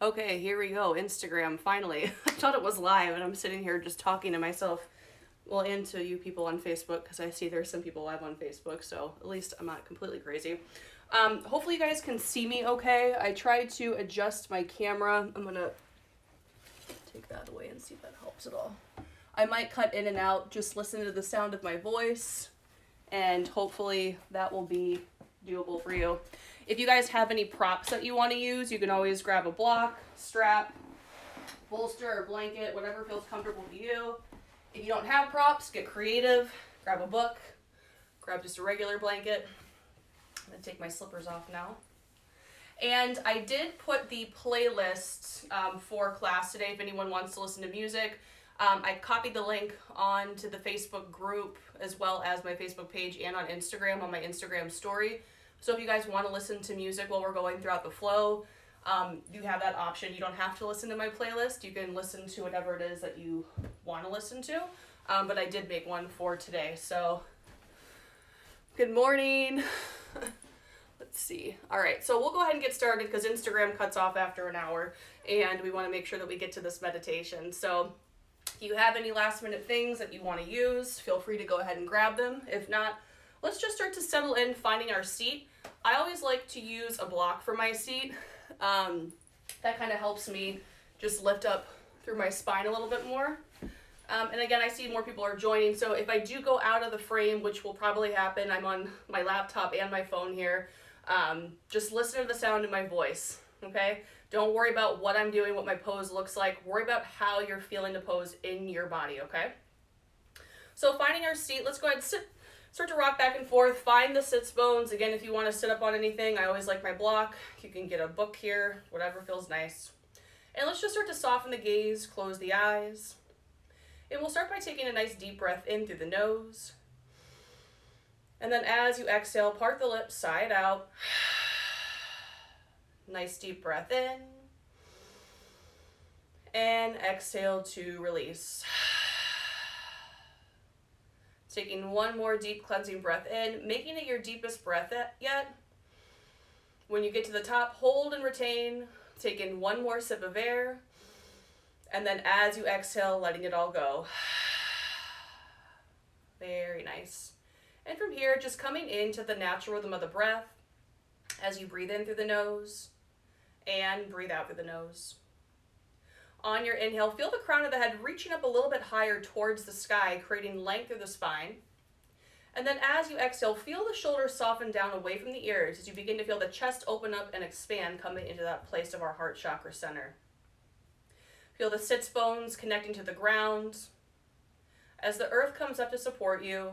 Okay, here we go. Instagram, finally. I thought it was live, and I'm sitting here just talking to myself. Well, and to you people on Facebook, because I see there's some people live on Facebook, so at least I'm not completely crazy. Hopefully you guys can see me okay. I tried to adjust my camera. I'm going to take that away and see if that helps at all. I might cut in and out, just listen to the sound of my voice, and hopefully that will be doable for you. If you guys have any props that you want to use, you can always grab a block, strap, bolster, or blanket, whatever feels comfortable to you. If you don't have props, get creative. Grab a book, grab just a regular blanket. I'm going to take my slippers off now. And I did put the playlist for class today if anyone wants to listen to music. I copied the link onto the Facebook group as well as my Facebook page and on Instagram on my Instagram story. So if you guys want to listen to music while we're going throughout the flow, you have that option. You don't have to listen to my playlist. You can listen to whatever it is that you want to listen to. But I did make one for today. So good morning. Let's see. All right, so we'll go ahead and get started because Instagram cuts off after an hour and we want to make sure that we get to this meditation. So if you have any last minute things that you want to use, feel free to go ahead and grab them. If not, let's just start to settle in finding our seat. I always like to use a block for my seat. That kind of helps me just lift up through my spine a little bit more. And again, I see more people are joining, so if I do go out of the frame, which will probably happen, I'm on my laptop and my phone here, just listen to the sound of my voice, okay? Don't worry about what I'm doing, what my pose looks like. Worry about how you're feeling the pose in your body, okay? So finding our seat, let's go ahead and start to rock back and forth. Find the sits bones. Again, if you want to sit up on anything, I always like my block. You can get a book here, whatever feels nice. And let's just start to soften the gaze, close the eyes. And we'll start by taking a nice deep breath in through the nose. And then as you exhale, part the lips side out. Nice deep breath in. And exhale to release. Taking one more deep cleansing breath in, making it your deepest breath yet. When you get to the top, hold and retain. Take in one more sip of air. And then as you exhale, letting it all go. Very nice. And from here, just coming into the natural rhythm of the breath as you breathe in through the nose and breathe out through the nose. On your inhale, feel the crown of the head reaching up a little bit higher towards the sky, creating length through the spine. And then as you exhale, feel the shoulders soften down away from the ears as you begin to feel the chest open up and expand, coming into that place of our heart chakra center. Feel the sits bones connecting to the ground. As the earth comes up to support you,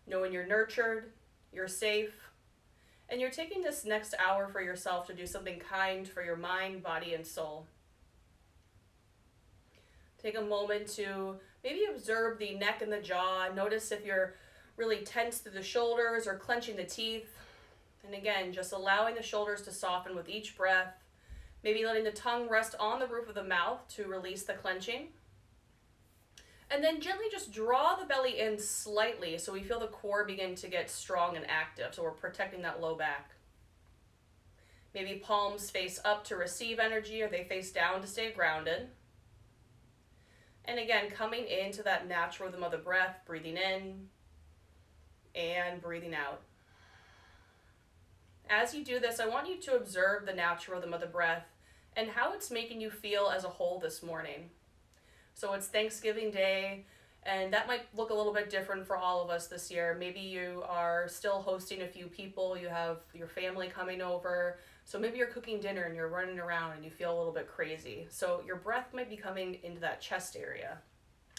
knowing you're nurtured, you're safe, and you're taking this next hour for yourself to do something kind for your mind, body, and soul. Take a moment to maybe observe the neck and the jaw. Notice if you're really tense through the shoulders or clenching the teeth. And again, just allowing the shoulders to soften with each breath. Maybe letting the tongue rest on the roof of the mouth to release the clenching. And then gently just draw the belly in slightly so we feel the core begin to get strong and active. So we're protecting that low back. Maybe palms face up to receive energy or they face down to stay grounded. And again, coming into that natural rhythm of the breath, breathing in and breathing out. As you do this, I want you to observe the natural rhythm of the breath and how it's making you feel as a whole this morning. So it's Thanksgiving Day, and that might look a little bit different for all of us this year. Maybe you are still hosting a few people, you have your family coming over, so maybe you're cooking dinner and you're running around and you feel a little bit crazy. So your breath might be coming into that chest area.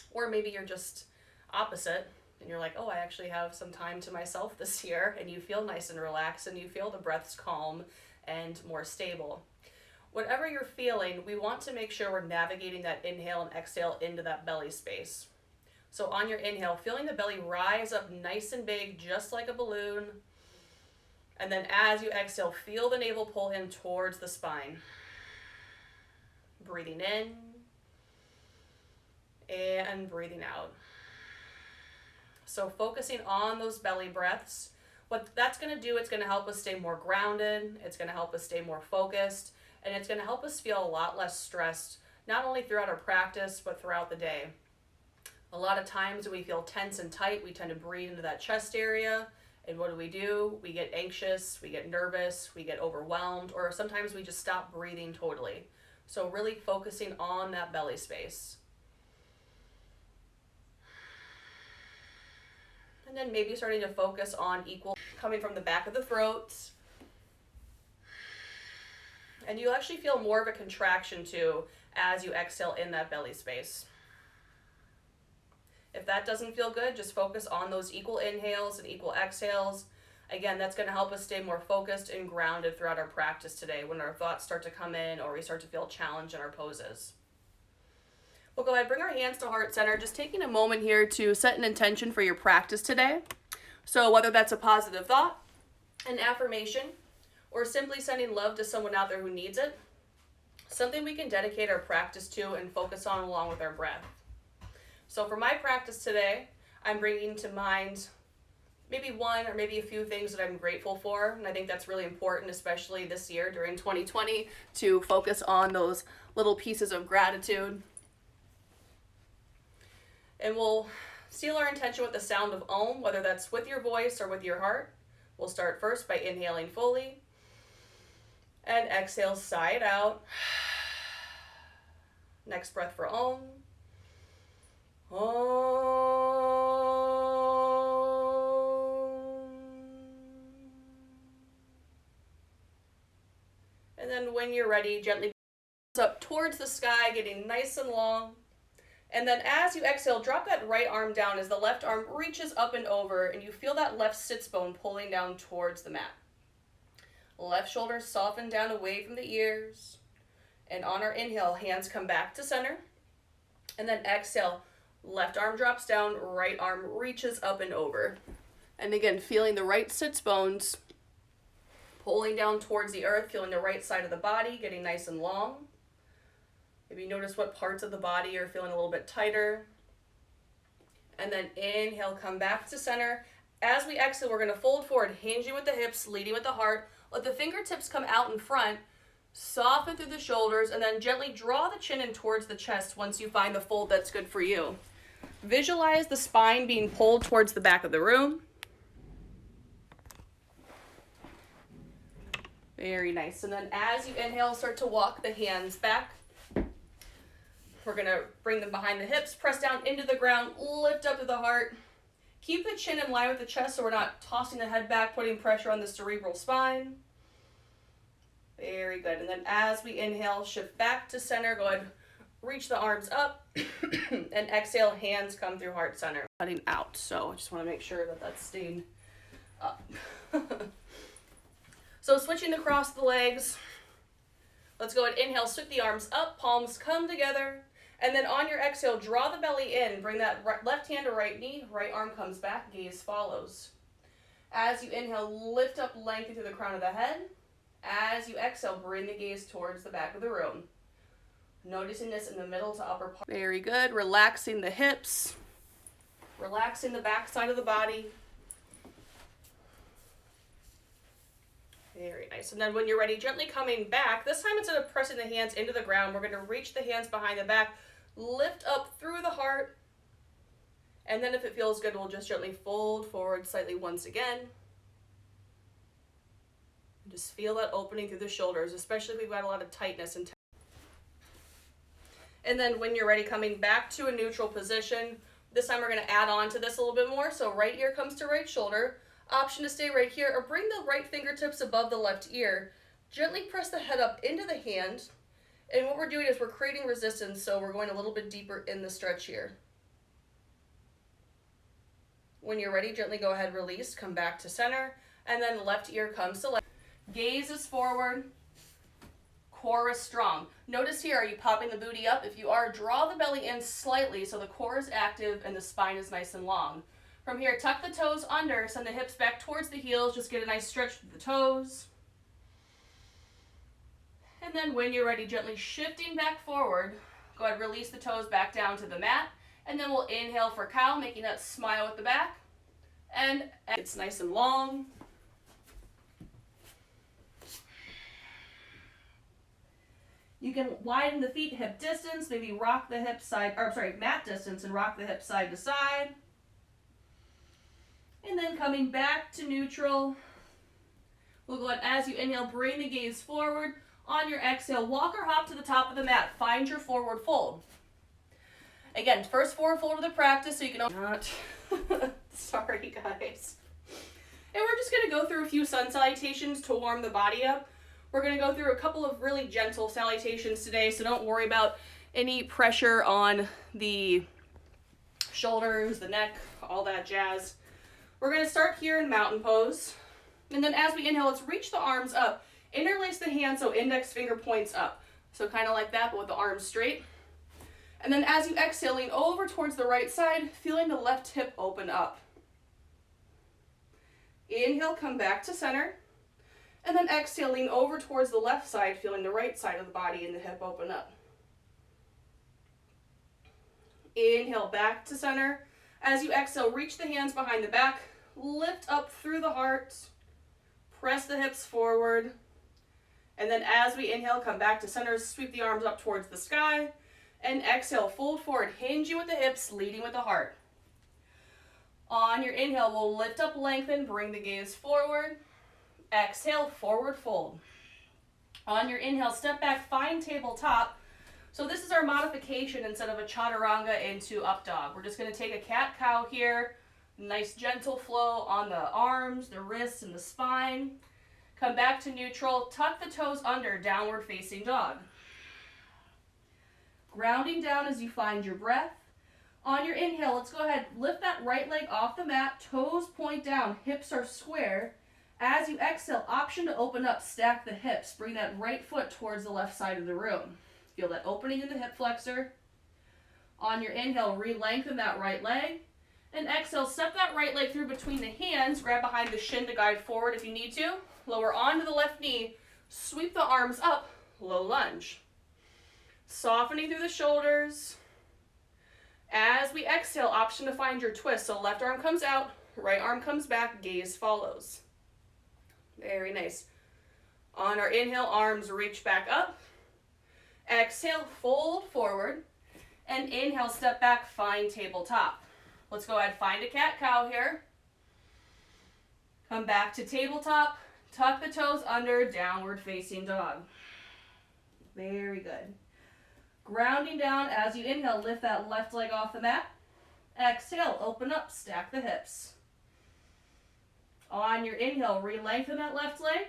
Or maybe you're just opposite, and you're like, oh, I actually have some time to myself this year, and you feel nice and relaxed, and you feel the breath's calm and more stable. Whatever you're feeling, we want to make sure we're navigating that inhale and exhale into that belly space. So on your inhale, feeling the belly rise up nice and big, just like a balloon. And then as you exhale, feel the navel pull in towards the spine. Breathing in and breathing out. So focusing on those belly breaths. What that's going to do, it's going to help us stay more grounded. It's going to help us stay more focused. and it's going to help us feel a lot less stressed, not only throughout our practice, but throughout the day. A lot of times when we feel tense and tight, we tend to breathe into that chest area. And what do? We get anxious, we get nervous, we get overwhelmed, or sometimes we just stop breathing totally. So really focusing on that belly space. And then maybe starting to focus on equal coming from the back of the throat. And you'll actually feel more of a contraction too as you exhale in that belly space. If that doesn't feel good, just focus on those equal inhales and equal exhales. Again, that's going to help us stay more focused and grounded throughout our practice today when our thoughts start to come in or we start to feel challenged in our poses. We'll go ahead and bring our hands to heart center, just taking a moment here to set an intention for your practice today. So whether that's a positive thought, an affirmation, or simply sending love to someone out there who needs it, something we can dedicate our practice to and focus on along with our breath. So for my practice today, I'm bringing to mind maybe one or maybe a few things that I'm grateful for. And I think that's really important, especially this year during 2020, to focus on those little pieces of gratitude. And we'll seal our intention with the sound of Om, whether that's with your voice or with your heart. We'll start first by inhaling fully. And exhale, sigh it out. Next breath for Om. And then when you're ready, gently up towards the sky, getting nice and long. And then as you exhale, drop that right arm down as the left arm reaches up and over, and you feel that left sits bone pulling down towards the mat. Left shoulder soften down away from the ears. And on our inhale, hands come back to center. And then exhale, left arm drops down, right arm reaches up and over. And again, feeling the right sits bones pulling down towards the earth, feeling the right side of the body getting nice and long. Maybe notice what parts of the body are feeling a little bit tighter. And then inhale, come back to center. As we exhale, we're going to fold forward, hinging with the hips, leading with the heart. Let the fingertips come out in front. Soften through the shoulders, and then gently draw the chin in towards the chest once you find the fold that's good for you. Visualize the spine being pulled towards the back of the room. Very nice. And then as you inhale, start to walk the hands back. We're going to bring them behind the hips, press down into the ground, lift up to the heart. Keep the chin in line with the chest so we're not tossing the head back, putting pressure on the cerebral spine. Very good. And then as we inhale, shift back to center. Go ahead, reach the arms up, and exhale, hands come through heart center. Cutting out, so I just want to make sure that that's staying up. So switching across the legs. Let's go ahead, inhale, sweep the arms up, palms come together. And then on your exhale, draw the belly in. Bring that left hand to right knee, right arm comes back, gaze follows. As you inhale, lift up, lengthen through the crown of the head. As you exhale, bring the gaze towards the back of the room. Noticing this in the middle to upper part. Very good. Relaxing the hips. Relaxing the back side of the body. Very nice. And then when you're ready, gently coming back. This time, instead of pressing the hands into the ground, we're going to reach the hands behind the back, lift up through the heart. And then if it feels good, we'll just gently fold forward slightly once again. Just feel that opening through the shoulders, especially if we've got a lot of tightness and tension. And then when you're ready, coming back to a neutral position. This time we're going to add on to this a little bit more. So right ear comes to right shoulder. Option to stay right here or bring the right fingertips above the left ear. Gently press the head up into the hand. And what we're doing is we're creating resistance, so we're going a little bit deeper in the stretch here. When you're ready, gently go ahead, release, come back to center, and then left ear comes to left. Gaze is forward, core is strong. Notice here, are you popping the booty up? If you are, draw the belly in slightly so the core is active and the spine is nice and long. From here, tuck the toes under, send the hips back towards the heels, just get a nice stretch through the toes. And then when you're ready, gently shifting back forward, go ahead, release the toes back down to the mat, and then we'll inhale for cow, making that smile at the back, and it's nice and long. You can widen the feet hip distance, maybe rock the hips mat distance and rock the hips side to side. And then coming back to neutral. We'll go ahead, as you inhale, bring the gaze forward. On your exhale, walk or hop to the top of the mat. Find your forward fold. Again, first forward fold of the practice, so you can not. Sorry, guys. And we're just going to go through a few sun salutations to warm the body up. We're going to go through a couple of really gentle salutations today, so don't worry about any pressure on the shoulders, the neck, all that jazz. We're going to start here in mountain pose. And then as we inhale, let's reach the arms up. Interlace the hands so index finger points up. So kind of like that, but with the arms straight. And then as you exhale, lean over towards the right side, feeling the left hip open up. Inhale, come back to center. And then exhale, lean over towards the left side, feeling the right side of the body and the hip open up. Inhale, back to center. As you exhale, reach the hands behind the back, lift up through the heart, press the hips forward. And then as we inhale, come back to center, sweep the arms up towards the sky. And exhale, fold forward, hinging with the hips, leading with the heart. On your inhale, we'll lift up, lengthen, bring the gaze forward. Exhale, forward fold. On your inhale, step back, find tabletop. So this is our modification instead of a chaturanga into up dog. We're just going to take a cat-cow here. Nice gentle flow on the arms, the wrists, and the spine. Come back to neutral, tuck the toes under, downward facing dog. Grounding down as you find your breath. On your inhale, let's go ahead, lift that right leg off the mat, toes point down, hips are square. As you exhale, option to open up, stack the hips. Bring that right foot towards the left side of the room. Feel that opening in the hip flexor. On your inhale, re-lengthen that right leg. And exhale, step that right leg through between the hands, grab behind the shin to guide forward if you need to. Lower onto the left knee, sweep the arms up, low lunge. Softening through the shoulders. As we exhale, option to find your twist. So left arm comes out, right arm comes back, gaze follows. Very nice. On our inhale, arms reach back up. Exhale, fold forward. And inhale, step back, find tabletop. Let's go ahead, find a cat-cow here. Come back to tabletop. Tuck the toes under, downward facing dog. Very good. Grounding down as you inhale, lift that left leg off the mat. Exhale, open up, stack the hips. On your inhale, re-lengthen that left leg.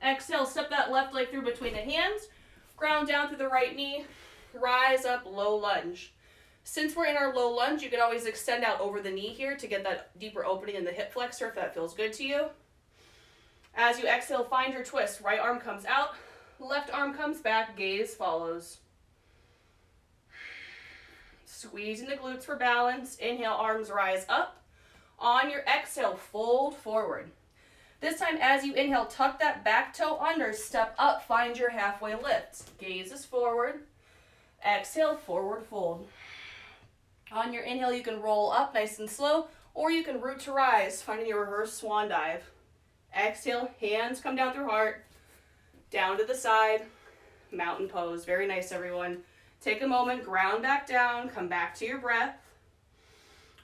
Exhale, step that left leg through between the hands. Ground down through the right knee. Rise up, low lunge. Since we're in our low lunge, you can always extend out over the knee here to get that deeper opening in the hip flexor if that feels good to you. As you exhale, find your twist. Right arm comes out, left arm comes back, gaze follows. Squeezing the glutes for balance. Inhale, arms rise up. On your exhale, fold forward. This time, as you inhale, tuck that back toe under, step up, find your halfway lift. Gaze is forward. Exhale, forward fold. On your inhale, you can roll up nice and slow, or you can root to rise, finding your reverse swan dive. Exhale, hands come down through heart, down to the side, mountain pose. Very nice, everyone. Take a moment, ground back down, come back to your breath.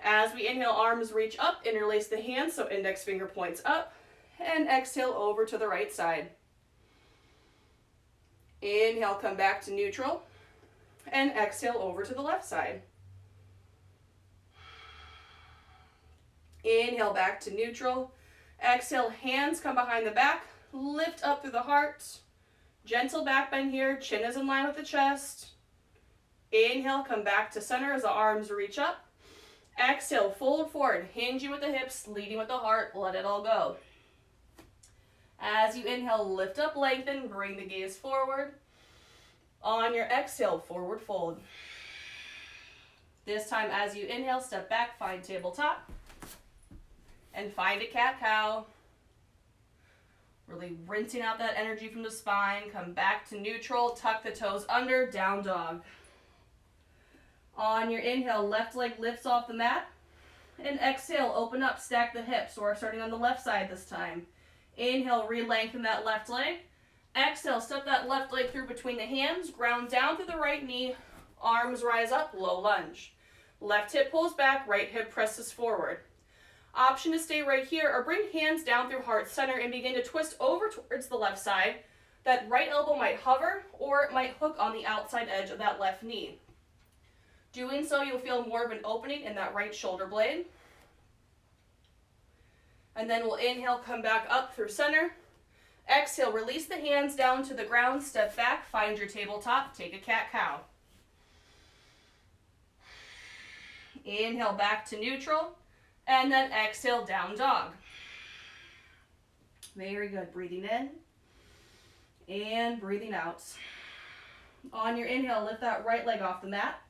As we inhale, arms reach up, interlace the hands so index finger points up, and exhale over to the right side. Inhale, come back to neutral, and exhale over to the left side. Inhale, back to neutral. Exhale, hands come behind the back, lift up through the heart. Gentle back bend here, chin is in line with the chest. Inhale, come back to center as the arms reach up. Exhale, fold forward, hinging with the hips, leading with the heart, let it all go. As you inhale, lift up, lengthen, bring the gaze forward. On your exhale, forward fold. This time, as you inhale, step back, find tabletop. And find a cat-cow. Really rinsing out that energy from the spine. Come back to neutral, tuck the toes under, down dog. On your inhale, left leg lifts off the mat. And exhale, open up, stack the hips. So we're starting on the left side this time. Inhale, re-lengthen that left leg. Exhale, step that left leg through between the hands, ground down through the right knee, arms rise up, low lunge. Left hip pulls back, right hip presses forward. Option to stay right here or bring hands down through heart center and begin to twist over towards the left side. That right elbow might hover or it might hook on the outside edge of that left knee. Doing so, you'll feel more of an opening in that right shoulder blade. And then we'll inhale, come back up through center. Exhale, release the hands down to the ground, step back, find your tabletop, take a cat-cow. Inhale back to neutral, and then exhale, down dog. Very good, breathing in and breathing out. On your inhale, lift that right leg off the mat.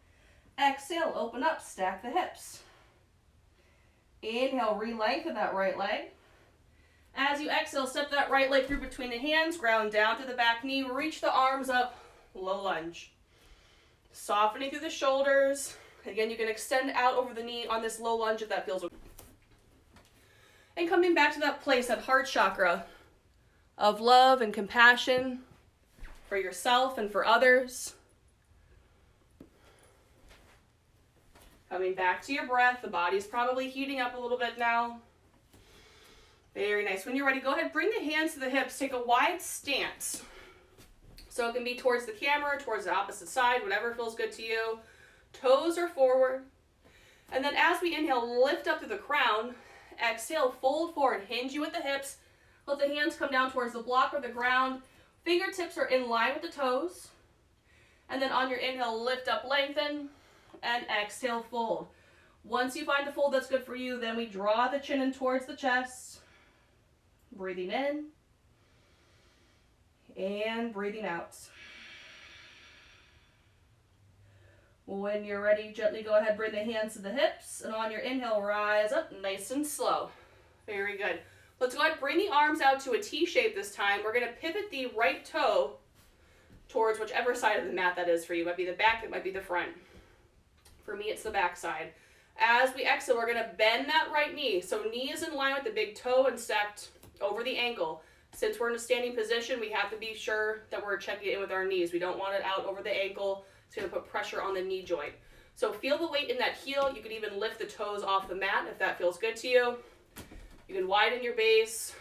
Exhale, open up, stack the hips. Inhale, re-lengthen that right leg. As you exhale, step that right leg through between the hands, ground down to the back knee, reach the arms up, low lunge. Softening through the shoulders. Again, you can extend out over the knee on this low lunge if that feels okay. And coming back to that place, that heart chakra of love and compassion for yourself and for others. Coming back to your breath, the body's probably heating up a little bit now. Very nice. When you're ready, go ahead, bring the hands to the hips, take a wide stance. So it can be towards the camera, towards the opposite side, whatever feels good to you. Toes are forward. And then as we inhale, lift up to the crown. Exhale, fold forward, hinge you at the hips. Let the hands come down towards the block or the ground. Fingertips are in line with the toes. And then on your inhale, lift up, lengthen, and exhale, fold. Once you find the fold that's good for you, then we draw the chin in towards the chest. Breathing in and breathing out. When you're ready, gently go ahead, bring the hands to the hips, and on your inhale, rise up nice and slow. Very good. Let's go ahead, bring the arms out to a T shape this time. We're going to pivot the right toe towards whichever side of the mat that is for you. It might be the back, it might be the front. For me, it's the back side. As we exhale, we're going to bend that right knee. So knee is in line with the big toe and stacked over the ankle. Since we're in a standing position, we have to be sure that we're checking in with our knees. We don't want it out over the ankle. It's going to put pressure on the knee joint. So feel the weight in that heel. You can even lift the toes off the mat if that feels good to you. You can widen your base.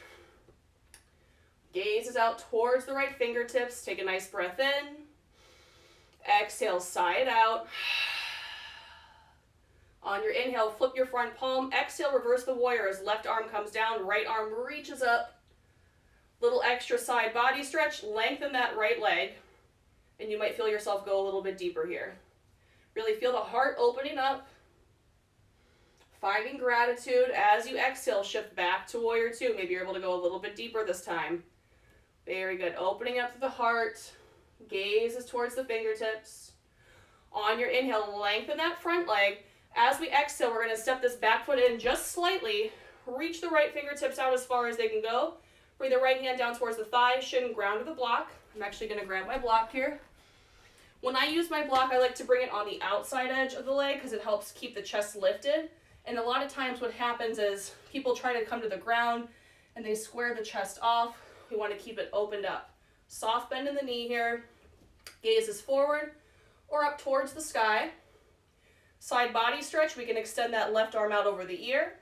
Gaze is out towards the right fingertips. Take a nice breath in. Exhale, sigh it out. On your inhale, flip your front palm. Exhale, reverse the warrior as left arm comes down, right arm reaches up. Little extra side body stretch. Lengthen that right leg. And you might feel yourself go a little bit deeper here. Really feel the heart opening up. Finding gratitude. As you exhale, shift back to warrior two. Maybe you're able to go a little bit deeper this time. Very good. Opening up to the heart. Gaze is towards the fingertips. On your inhale, lengthen that front leg. As we exhale, we're going to step this back foot in just slightly. Reach the right fingertips out as far as they can go. Bring the right hand down towards the thigh, shin, ground to the block. I'm actually going to grab my block here. When I use my block, I like to bring it on the outside edge of the leg because it helps keep the chest lifted. And a lot of times what happens is people try to come to the ground and they square the chest off. We want to keep it opened up. Soft bend in the knee here. Gaze is forward or up towards the sky. Side body stretch, we can extend that left arm out over the ear.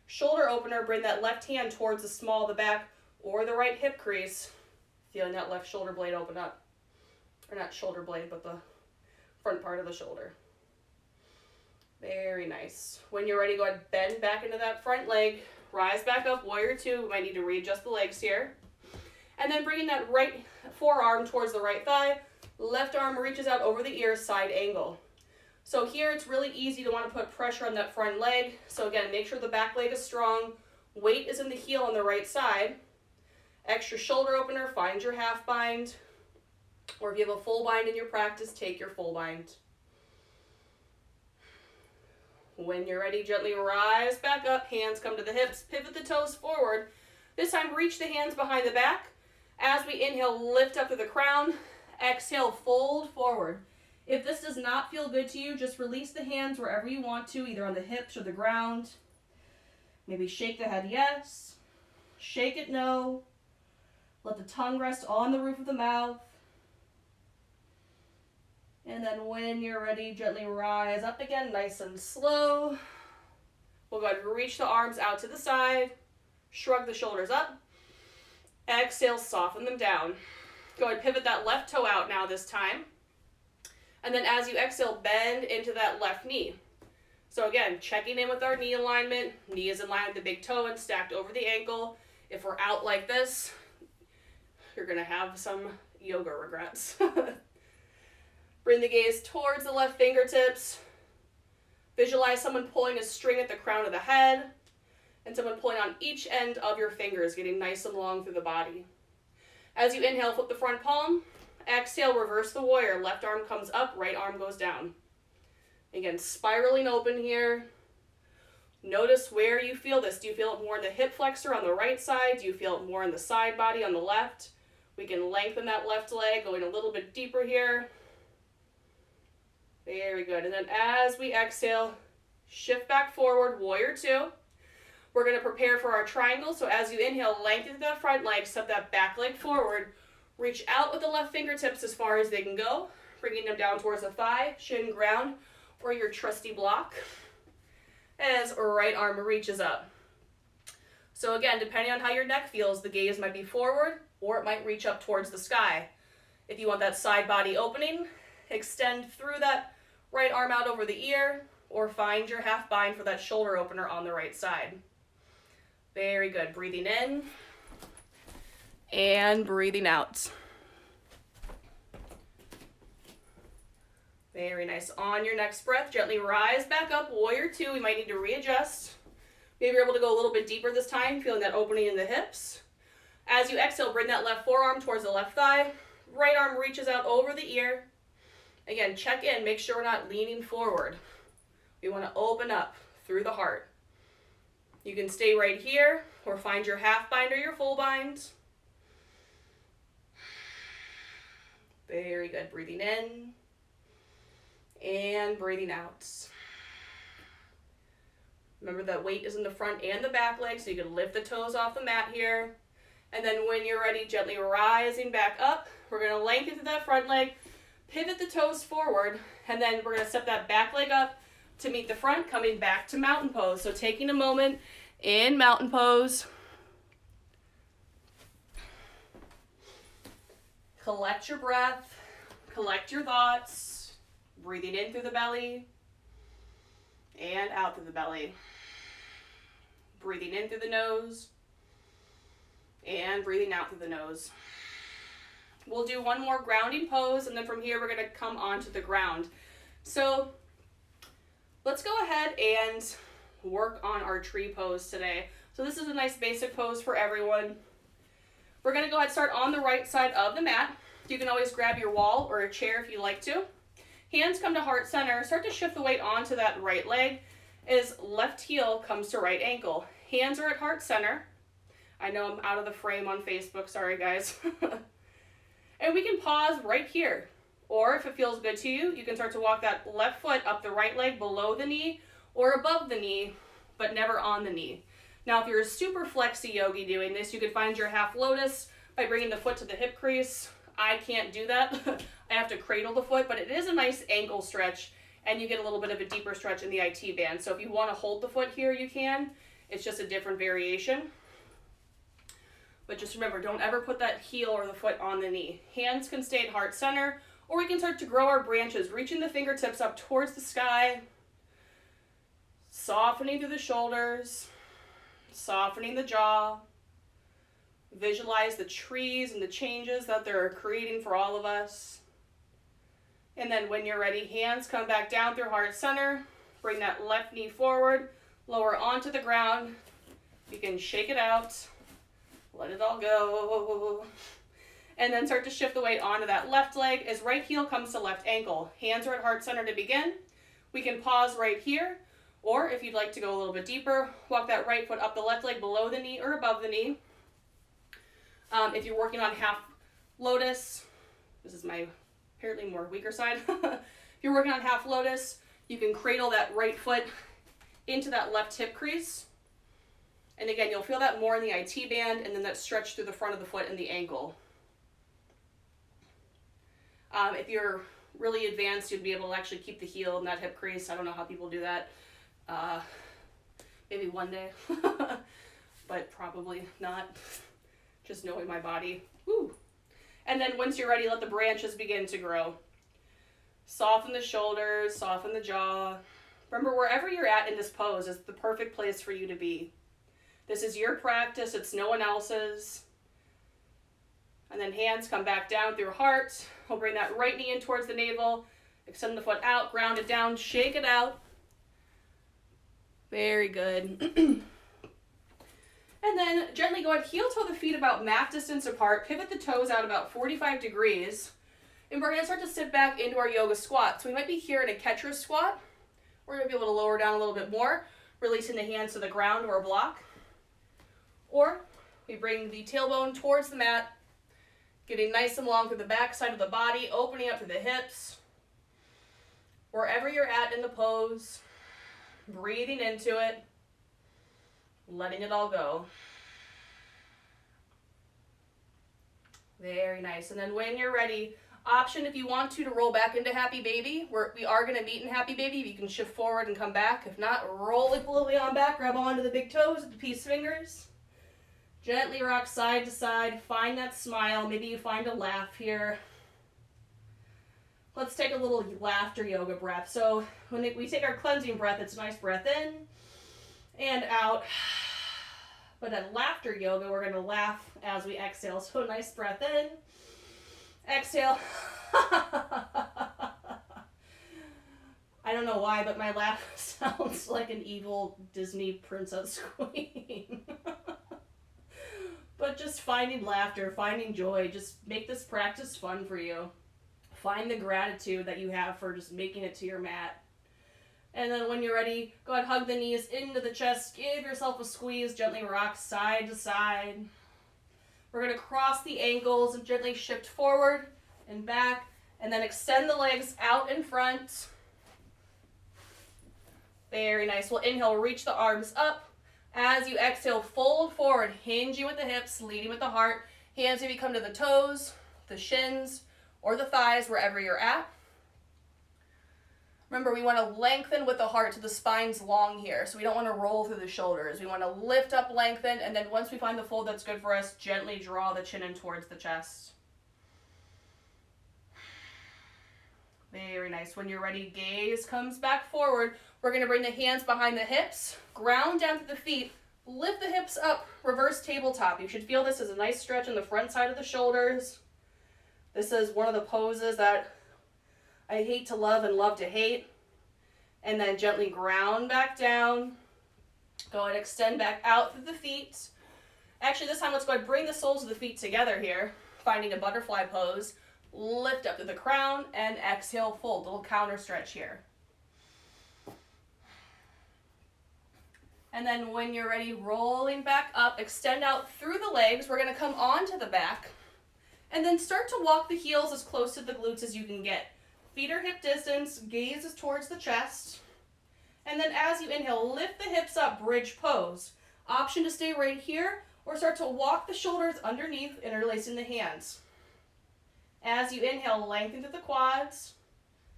Shoulder opener, bring that left hand towards the small of the back or the right hip crease. Feeling that left shoulder blade open up. Or not shoulder blade, but the front part of the shoulder. Very nice. When you're ready, go ahead, bend back into that front leg. Rise back up, warrior two. We might need to readjust the legs here. And then bringing that right forearm towards the right thigh. Left arm reaches out over the ear, side angle. So here it's really easy to want to put pressure on that front leg. So again, make sure the back leg is strong. Weight is in the heel on the right side. Extra shoulder opener, find your half bind. Or if you have a full bind in your practice, take your full bind. When you're ready, gently rise back up. Hands come to the hips. Pivot the toes forward. This time, reach the hands behind the back. As we inhale, lift up to the crown. Exhale, fold forward. If this does not feel good to you, just release the hands wherever you want to, either on the hips or the ground. Maybe shake the head yes, shake it no. Let the tongue rest on the roof of the mouth. And then when you're ready, gently rise up again, nice and slow. We'll go ahead and reach the arms out to the side. Shrug the shoulders up. Exhale, soften them down. Go ahead and pivot that left toe out now this time. And then as you exhale, bend into that left knee. So again, checking in with our knee alignment. Knee is in line with the big toe and stacked over the ankle. If we're out like this, you're going to have some yoga regrets. Bring the gaze towards the left fingertips. Visualize someone pulling a string at the crown of the head and someone pulling on each end of your fingers, getting nice and long through the body. As you inhale, flip the front palm. Exhale, reverse the warrior. Left arm comes up, right arm goes down. Again, spiraling open here. Notice where you feel this. Do you feel it more in the hip flexor on the right side? Do you feel it more in the side body on the left? We can lengthen that left leg, going a little bit deeper here. Very good. And then as we exhale, shift back forward, warrior two. We're going to prepare for our triangle. So as you inhale, lengthen that front leg, step that back leg forward. Reach out with the left fingertips as far as they can go, bringing them down towards the thigh, shin ground, or your trusty block. As right arm reaches up. So again, depending on how your neck feels, the gaze might be forward or it might reach up towards the sky. If you want that side body opening, extend through that right arm out over the ear or find your half bind for that shoulder opener on the right side. Very good. Breathing in and breathing out. Very nice. On your next breath, gently rise back up, warrior two. We might need to readjust. Maybe you're able to go a little bit deeper this time, feeling that opening in the hips. As you exhale, bring that left forearm towards the left thigh. Right arm reaches out over the ear. Again, check in, make sure we're not leaning forward. We want to open up through the heart. You can stay right here or find your half bind or your full bind. Very good. Breathing in and breathing out. Remember that weight is in the front and the back leg, so you can lift the toes off the mat here. And then when you're ready, gently rising back up. We're going to lengthen through that front leg, pivot the toes forward, and then we're going to step that back leg up to meet the front, coming back to mountain pose. So taking a moment in mountain pose. Collect your breath, collect your thoughts, breathing in through the belly and out through the belly. Breathing in through the nose and breathing out through the nose. We'll do one more grounding pose, and then from here we're going to come onto the ground. So let's go ahead and work on our tree pose today. So this is a nice basic pose for everyone. We're going to go ahead and start on the right side of the mat. You can always grab your wall or a chair if you like to. Hands come to heart center. Start to shift the weight onto that right leg as left heel comes to right ankle. Hands are at heart center. I know I'm out of the frame on Facebook. Sorry, guys. And we can pause right here. Or if it feels good to you, you can start to walk that left foot up the right leg below the knee or above the knee, but never on the knee. Now, if you're a super flexy yogi doing this, you could find your half lotus by bringing the foot to the hip crease. I can't do that. I have to cradle the foot, but it is a nice ankle stretch, and you get a little bit of a deeper stretch in the IT band. So if you want to hold the foot here, you can. It's just a different variation. But just remember, don't ever put that heel or the foot on the knee. Hands can stay at heart center, or we can start to grow our branches, reaching the fingertips up towards the sky, softening through the shoulders, softening the jaw. Visualize the trees and the changes that they're creating for all of us. And then when you're ready, hands come back down through heart center. Bring that left knee forward, lower onto the ground. You can shake it out. Let it all go. And then start to shift the weight onto that left leg as right heel comes to left ankle. Hands are at heart center to begin. We can pause right here, or if you'd like to go a little bit deeper, walk that right foot up the left leg below the knee or above the knee. If you're working on half lotus, this is my apparently more weaker side. If you're working on half lotus, you can cradle that right foot into that left hip crease. And again, you'll feel that more in the IT band, and then that stretch through the front of the foot and the ankle. If you're really advanced, you'd be able to actually keep the heel in that hip crease. I don't know how people do that. Maybe one day, but probably not. Just knowing my body. Woo. And then once you're ready, let the branches begin to grow. Soften the shoulders, soften the jaw. Remember, wherever you're at in this pose is the perfect place for you to be. This is your practice, it's no one else's. And then hands come back down through heart. We'll bring that right knee in towards the navel. Extend the foot out, ground it down, shake it out. Very good. And then gently go ahead, heel toe the feet about mat distance apart, pivot the toes out about 45 degrees, and we're gonna start to sit back into our yoga squat. So we might be here in a catcher squat. We're gonna be able to lower down a little bit more, releasing the hands to the ground or a block. Or we bring the tailbone towards the mat, getting nice and long through the back side of the body, opening up through the hips. Wherever you're at in the pose, breathing into it, letting it all go. Very nice. And then when you're ready, option if you want to roll back into Happy Baby. We are going to meet in Happy Baby. You can shift forward and come back. If not, roll it all the way on back. Grab onto the big toes with the peace fingers. Gently rock side to side. Find that smile. Maybe you find a laugh here. Let's take a little laughter yoga breath. So when we take our cleansing breath, it's a nice breath in and out. But at laughter yoga, we're going to laugh as we exhale. So nice breath in, exhale. I don't know why, but my laugh sounds like an evil Disney princess queen. But just finding laughter, finding joy, just make this practice fun for you. Find the gratitude that you have for just making it to your mat. And then when you're ready, go ahead, hug the knees into the chest, give yourself a squeeze, gently rock side to side. We're going to cross the ankles and gently shift forward and back, and then extend the legs out in front. Very nice. We'll inhale, reach the arms up. As you exhale, fold forward, hinging with the hips, leading with the heart. Hands maybe come to the toes, the shins, or the thighs, wherever you're at. Remember, we want to lengthen with the heart so the spine's long here. So we don't want to roll through the shoulders. We want to lift up, lengthen, and then once we find the fold that's good for us, gently draw the chin in towards the chest. Very nice. When you're ready, gaze comes back forward. We're going to bring the hands behind the hips, ground down to the feet, lift the hips up, reverse tabletop. You should feel this as a nice stretch in the front side of the shoulders. This is one of the poses that I hate to love and love to hate. And then gently ground back down. Go and extend back out through the feet. Actually, this time let's go ahead and bring the soles of the feet together here, finding a butterfly pose. Lift up to the crown and exhale, fold. A little counter stretch here. And then when you're ready, rolling back up, extend out through the legs. We're going to come onto the back. And then start to walk the heels as close to the glutes as you can get. Feet are hip distance, gaze is towards the chest. And then as you inhale, lift the hips up, bridge pose. Option to stay right here or start to walk the shoulders underneath, interlacing the hands. As you inhale, lengthen through the quads.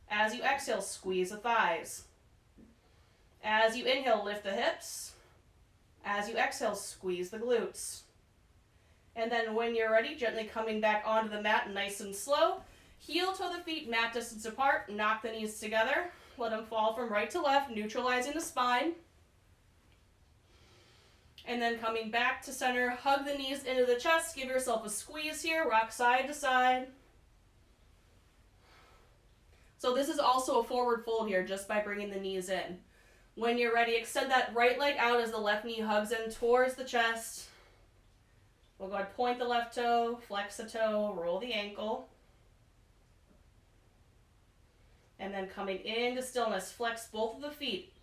As you exhale, squeeze the thighs. As you inhale, lift the hips. As you exhale, squeeze the glutes. And then when you're ready, gently coming back onto the mat, nice and slow. Heel toe the feet, mat distance apart. Knock the knees together. Let them fall from right to left, neutralizing the spine. And then coming back to center, hug the knees into the chest. Give yourself a squeeze here. Rock side to side. So this is also a forward fold here just by bringing the knees in. When you're ready, extend that right leg out as the left knee hugs in towards the chest. We'll go ahead and point the left toe, flex the toe, roll the ankle. And then coming into stillness, flex both of the feet.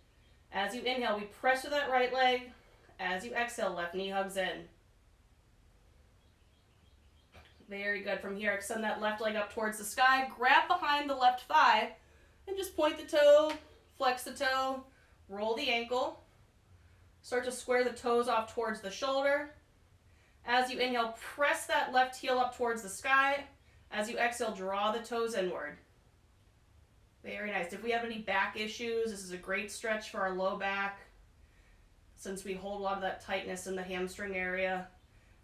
As you inhale, we press to that right leg. As you exhale, left knee hugs in. Very good. From here, extend that left leg up towards the sky. Grab behind the left thigh and just point the toe, flex the toe, roll the ankle. Start to square the toes off towards the shoulder. As you inhale, press that left heel up towards the sky. As you exhale, draw the toes inward. Very nice. If we have any back issues, this is a great stretch for our low back, since we hold a lot of that tightness in the hamstring area.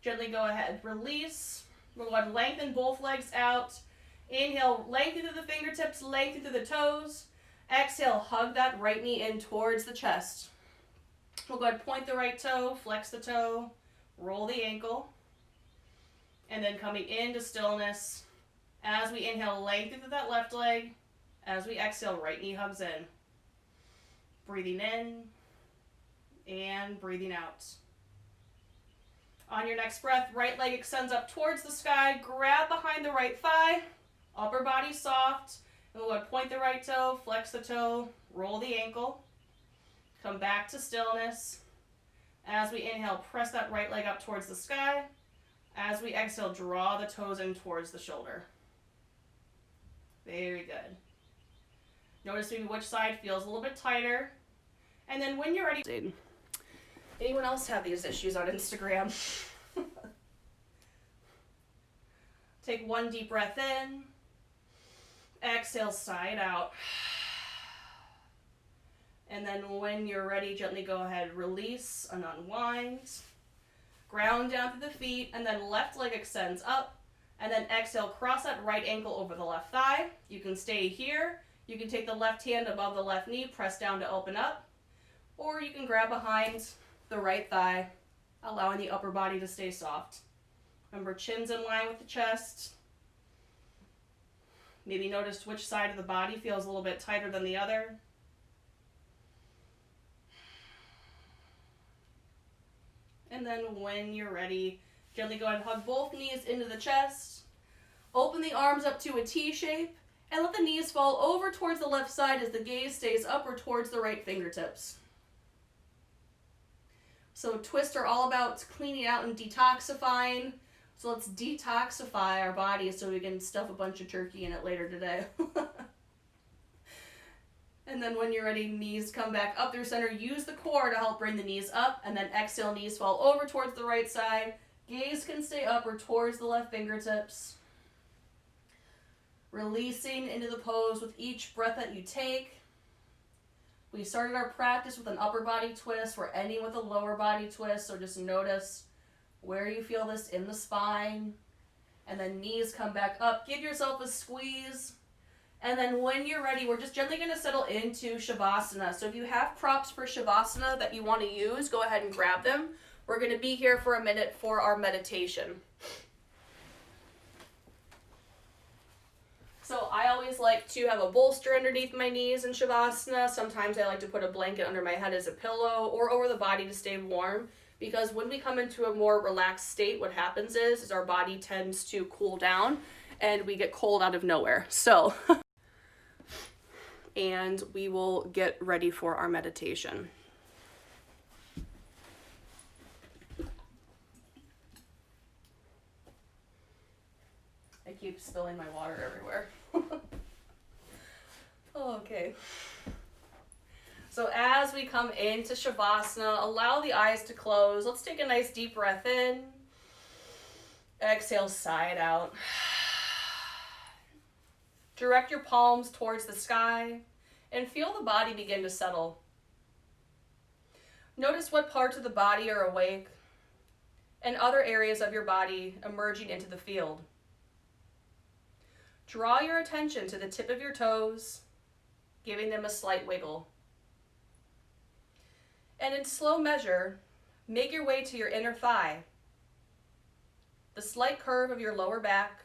Gently go ahead, release. We'll go ahead and lengthen both legs out. Inhale, lengthen through the fingertips, lengthen through the toes. Exhale, hug that right knee in towards the chest. We'll go ahead and point the right toe, flex the toe, roll the ankle. And then coming into stillness, as we inhale, lengthen through that left leg. As we exhale, right knee hugs in. Breathing in and breathing out. On your next breath, right leg extends up towards the sky. Grab behind the right thigh. Upper body soft. And we'll point the right toe, flex the toe, roll the ankle. Come back to stillness. As we inhale, press that right leg up towards the sky. As we exhale, draw the toes in towards the shoulder. Very good. Notice maybe which side feels a little bit tighter. And then when you're ready... Anyone else have these issues on Instagram? Take one deep breath in. Exhale, side out. And then when you're ready, gently go ahead, release and unwind. Ground down through the feet, and then left leg extends up. And then exhale, cross that right ankle over the left thigh. You can stay here. You can take the left hand above the left knee, press down to open up. Or you can grab behind the right thigh, allowing the upper body to stay soft. Remember, chin's in line with the chest. Maybe notice which side of the body feels a little bit tighter than the other. And then when you're ready, gently go ahead and hug both knees into the chest. Open the arms up to a T shape, and let the knees fall over towards the left side as the gaze stays upward towards the right fingertips. So twists are all about cleaning out and detoxifying. So let's detoxify our body so we can stuff a bunch of turkey in it later today. And then when you're ready, knees come back up through center. Use the core to help bring the knees up. And then exhale, knees fall over towards the right side. Gaze can stay upward towards the left fingertips. Releasing into the pose with each breath that you take. We started our practice with an upper body twist. We're ending with a lower body twist. So just notice where you feel this in the spine. And then knees come back up. Give yourself a squeeze. And then when you're ready, we're just gently going to settle into Shavasana. So if you have props for Shavasana that you want to use, go ahead and grab them. We're going to be here for a minute for our meditation. So I always like to have a bolster underneath my knees in Shavasana. Sometimes I like to put a blanket under my head as a pillow or over the body to stay warm. Because when we come into a more relaxed state, what happens is our body tends to cool down and we get cold out of nowhere. So, and we will get ready for our meditation. I keep spilling my water everywhere. Okay. So as we come into Shavasana, allow the eyes to close. Let's take a nice deep breath in. Exhale, side out. Direct your palms towards the sky and feel the body begin to settle. Notice what parts of the body are awake and other areas of your body emerging into the field. Draw your attention to the tip of your toes, giving them a slight wiggle. And in slow measure, make your way to your inner thigh, the slight curve of your lower back.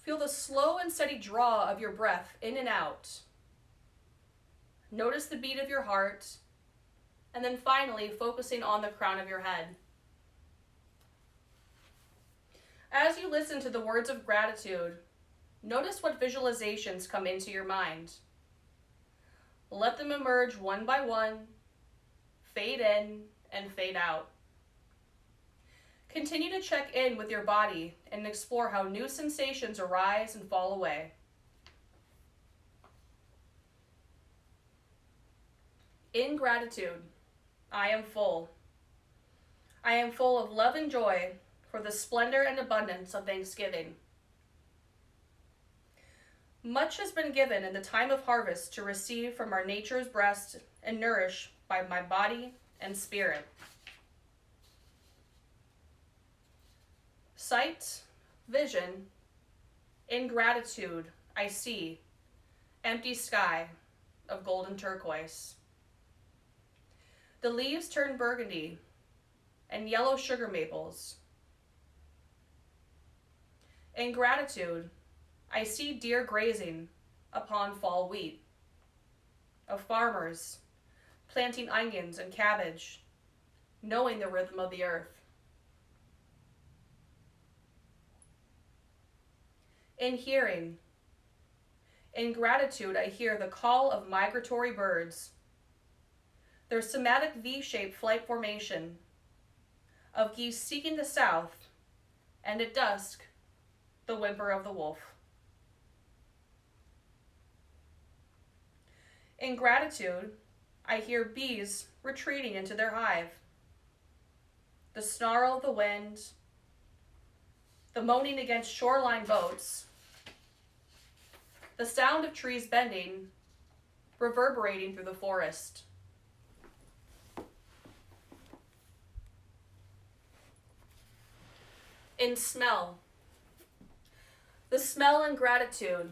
Feel the slow and steady draw of your breath in and out. Notice the beat of your heart, and then finally focusing on the crown of your head. As you listen to the words of gratitude, notice what visualizations come into your mind. Let them emerge one by one, fade in and fade out. Continue to check in with your body and explore how new sensations arise and fall away. In gratitude, I am full. I am full of love and joy for the splendor and abundance of Thanksgiving. Much has been given in the time of harvest to receive from our nature's breast and nourish by my body and spirit. Sight, vision, in gratitude I see empty sky of golden turquoise. The leaves turn burgundy and yellow sugar maples. In gratitude, I see deer grazing upon fall wheat, of farmers planting onions and cabbage, knowing the rhythm of the earth. In hearing, in gratitude, I hear the call of migratory birds, their somatic V-shaped flight formation, of geese seeking the south, and at dusk, the whimper of the wolf. In gratitude, I hear bees retreating into their hive, the snarl of the wind, the moaning against shoreline boats, the sound of trees bending, reverberating through the forest. In smell, the smell and gratitude,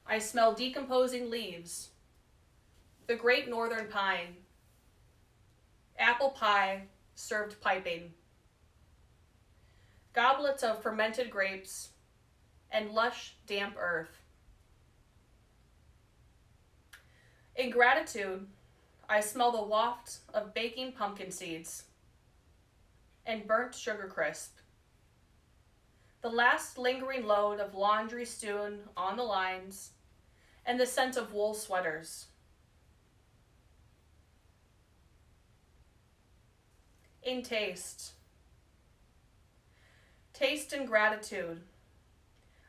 I smell decomposing leaves, the great northern pine, apple pie served piping, goblets of fermented grapes, and lush, damp earth. In gratitude, I smell the waft of baking pumpkin seeds and burnt sugar crisp, the last lingering load of laundry strewn on the lines, and the scent of wool sweaters. In taste, taste and gratitude,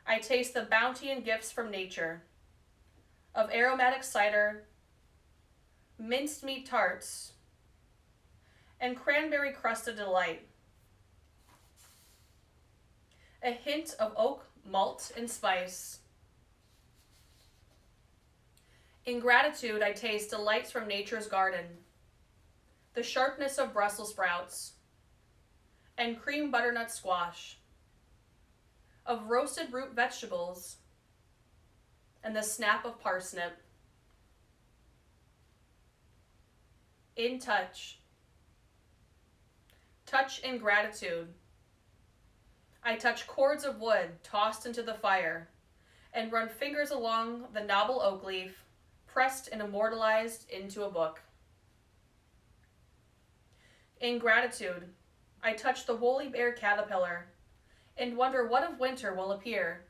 I taste the bounty and gifts from nature, of aromatic cider, minced meat tarts, and cranberry crusted delight. A hint of oak, malt, and spice. In gratitude, I taste delights from nature's garden, the sharpness of Brussels sprouts, and cream butternut squash, of roasted root vegetables, and the snap of parsnip. In touch, touch in gratitude, I touch cords of wood tossed into the fire and run fingers along the noble oak leaf, pressed and immortalized into a book. In gratitude, I touch the woolly bear caterpillar and wonder what of winter will appear,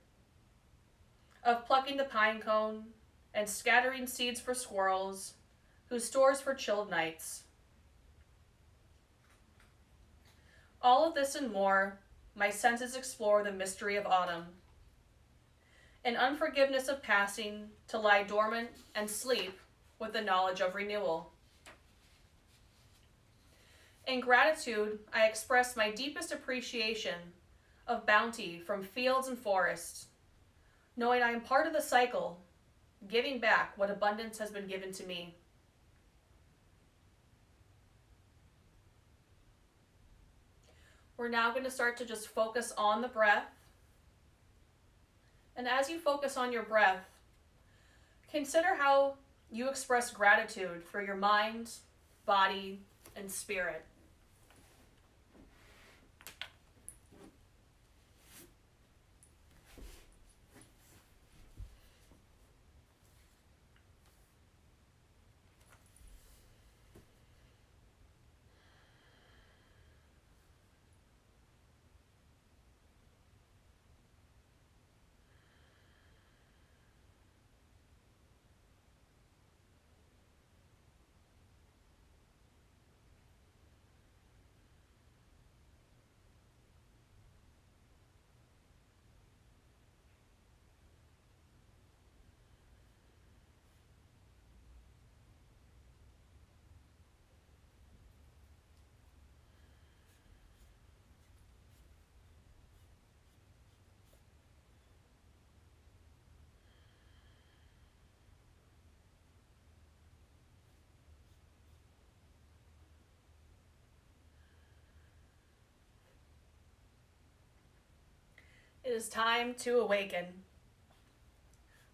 of plucking the pine cone and scattering seeds for squirrels, whose stores for chilled nights. All of this and more, my senses explore the mystery of autumn, an unforgiveness of passing to lie dormant and sleep with the knowledge of renewal. In gratitude, I express my deepest appreciation of bounty from fields and forests, knowing I am part of the cycle, giving back what abundance has been given to me. We're now going to start to just focus on the breath. And as you focus on your breath, consider how you express gratitude for your mind, body, and spirit. It is time to awaken.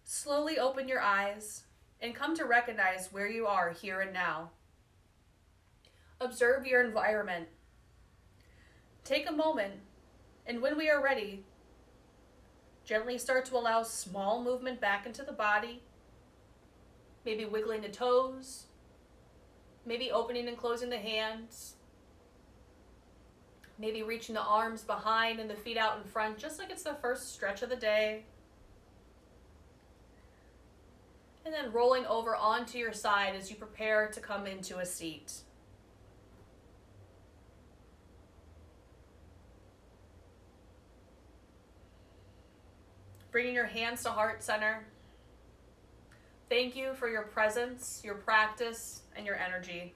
Slowly open your eyes and come to recognize where you are here and now. Observe your environment. Take a moment, and when we are ready, gently start to allow small movement back into the body. Maybe wiggling the toes, maybe opening and closing the hands, maybe reaching the arms behind and the feet out in front, just like it's the first stretch of the day. And then rolling over onto your side as you prepare to come into a seat. Bringing your hands to heart center. Thank you for your presence, your practice, and your energy.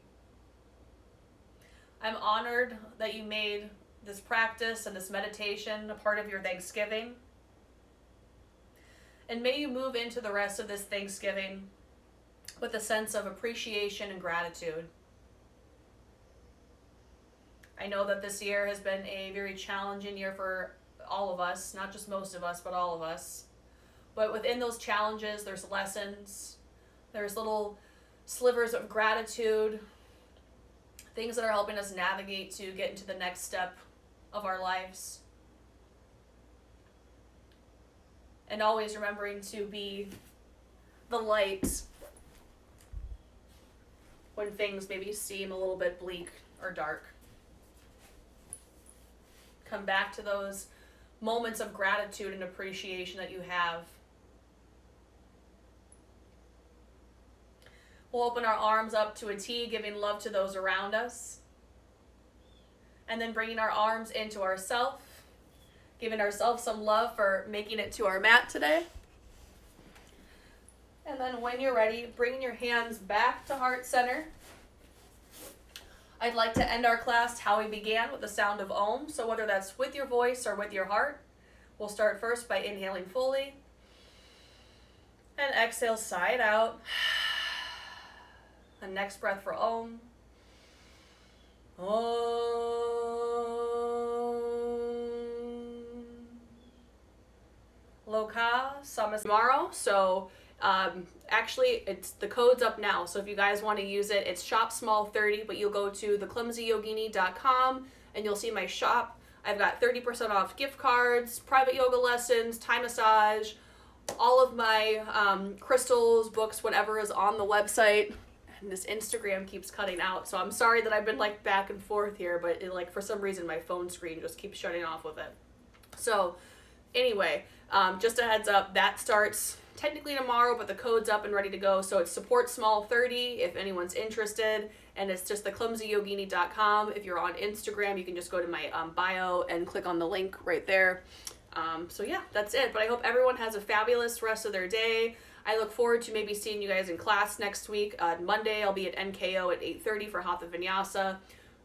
I'm honored that you made this practice and this meditation a part of your Thanksgiving. And may you move into the rest of this Thanksgiving with a sense of appreciation and gratitude. I know that this year has been a very challenging year for all of us, not just most of us, but all of us. But within those challenges, there's lessons, there's little slivers of gratitude, things that are helping us navigate to get into the next step of our lives. And always remembering to be the light when things maybe seem a little bit bleak or dark. Come back to those moments of gratitude and appreciation that you have. We'll open our arms up to a T, giving love to those around us. And then bringing our arms into ourselves, giving ourselves some love for making it to our mat today. And then when you're ready, bringing your hands back to heart center. I'd like to end our class how we began, with the sound of Om. So whether that's with your voice or with your heart, we'll start first by inhaling fully. And exhale, sigh it out. And next breath for Om. Om. Loka Samas tomorrow. So actually it's the code's up now, so if you guys want to use it, it's shop small 30, but you'll go to theclumsyyogini.com and you'll see my shop. I've got 30% off gift cards, private yoga lessons, Thai massage, all of my crystals, books, whatever is on the website. And this Instagram keeps cutting out, so I'm sorry that I've been like back and forth here, but it, like, for some reason my phone screen just keeps shutting off with it. So anyway, just a heads up, that starts technically tomorrow, but the code's up and ready to go. So it's support small 30 if anyone's interested, and it's just theclumsyyogini.com. If you're on Instagram, you can just go to my bio and click on the link right there. So yeah, that's it. But I hope everyone has a fabulous rest of their day. I look forward to maybe seeing you guys in class next week. Monday, I'll be at NKO at 8:30 for Hatha Vinyasa.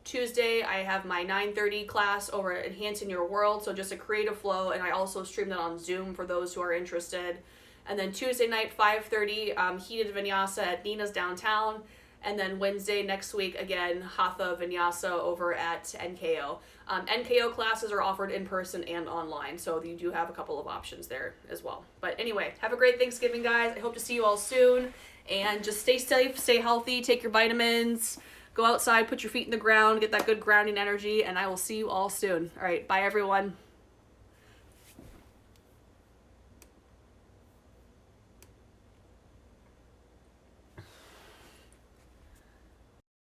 Tuesday, I have my 9:30 class over at Enhancing Your World, so just a creative flow, and I also stream that on Zoom for those who are interested. And then Tuesday night, 5:30, heated vinyasa at Nina's downtown. And then Wednesday next week, again, Hatha Vinyasa over at NKO. NKO classes are offered in person and online, so you do have a couple of options there as well. But anyway, have a great Thanksgiving, guys. I hope to see you all soon. And just stay safe, stay healthy, take your vitamins, go outside, put your feet in the ground, get that good grounding energy, and I will see you all soon. All right, bye, everyone.